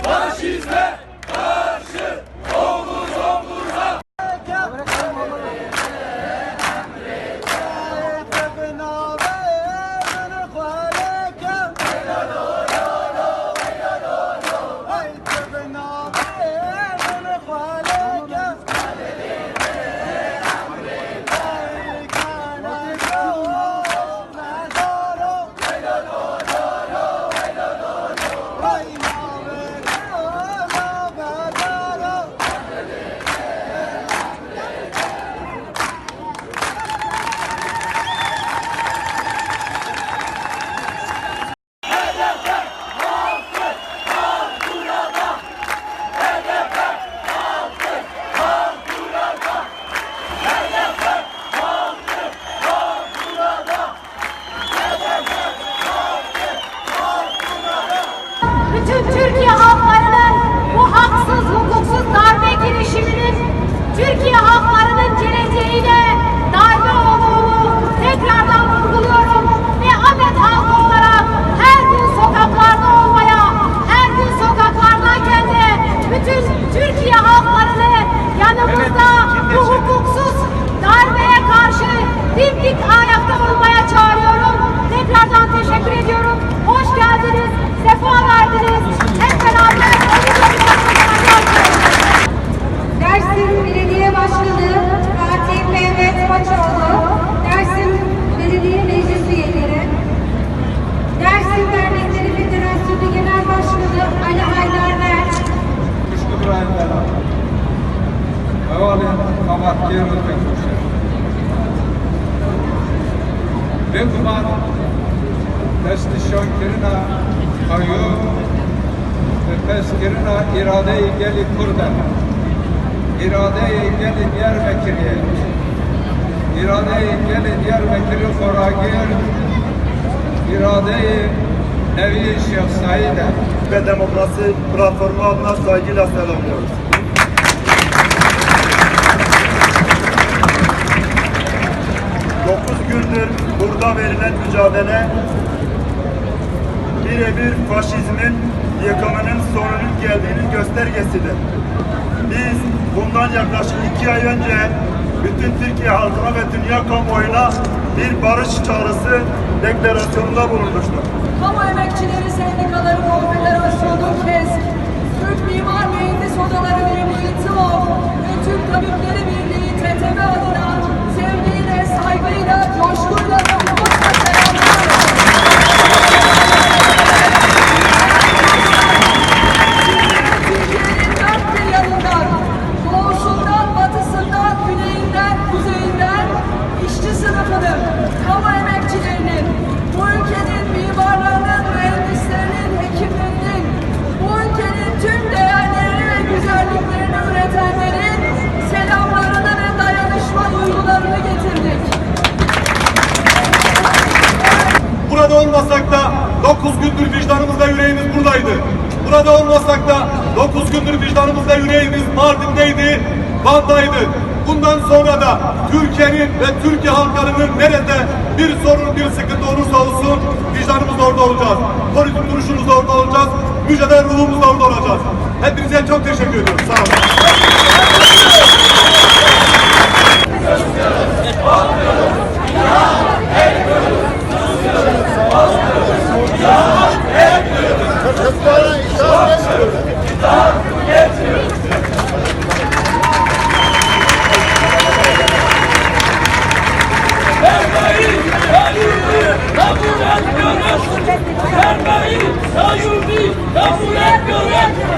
faşizme karşı omuz omuza. Bütün Türkiye halklarının bu haksız, hukuksuz darbe girişiminin Türkiye halklarının geleceğine darbe olduğunu tekrardan vurguluyorum ve Ahmet halkı olarak her gün sokaklarda olmaya, her gün sokaklardayken de bütün Türkiye halklarını yanımızda bu hukuksuz darbeye karşı dimdik ayakta olmaya çağırıyorum. Tekrardan teşekkür ediyorum. Hoş geldiniz, sefa verdiniz. Hep beraber Dersim Belediye Başkanı Fatih Mehmet Paçoğlu, Dersim Belediye Meclis Üyeleri, Dersim Dernekleri Federasyonu Genel Başkanı Ali Haydar Berç, Kuşlu İbrahim Bela, Evalin Kamat Yerülken Kuşu, Rıkman, Testi Şankirina, Kayyum, ve Teskirina İrade-i Geli Kurden, İrade-i Geli Diyarbakır'ya, İrade-i Geli Diyarbakır'ı Foragir, İrade-i Nevi Şeyh Said'e ve Demokrasi Platformu adına saygıyla selamlıyoruz. Dokuz gündür burada verilen mücadele birebir faşizmin yıkımının sonunun geldiğinin göstergesidir. Biz bundan yaklaşık 2 ay önce bütün Türkiye halkına ve dünya kamuoyuna bir barış çağrısı deklarasyonunda bulunmuştuk. Kamu Emekçileri Sendikaları Konfederasyonu KESK, Türk Mimar Mühendis Odaları Birliği TİOV ve Türk Tabipleri Birliği TTB adına sevgiyle, saygıyla, coşkuyla ve umutla selamlıyorum. Türkiye'nin dört bir yanından, doğusundan, batısından, güneyinden, kuzeyinden işçi sınıfının, kamu emekçilerinin, bu ülkenin mimarlarının, mühendislerinin, hekimlerinin, bu ülkenin tüm değerlerini ve güzelliklerini üretenlerin selamlarını ve dayanışma duygularını getirdik. Burada olmasak da 9 gündür vicdanımızda yüreğimiz buradaydı. Burada olmasak da 9 gündür vicdanımızda yüreğimiz Mardin'deydi, Van'daydı. Bundan sonra da Türkiye'nin ve Türkiye halklarının nerede bir sorun, bir sıkıntı olursa olsun vicdanımız orada olacağız. Politik duruşumuz orada olacağız. Mücadele ruhumuz orada olacağız. Hepinize çok teşekkür ediyorum. Sağ olun. Sermayeyi, sayyubi kabul etmiyoruz.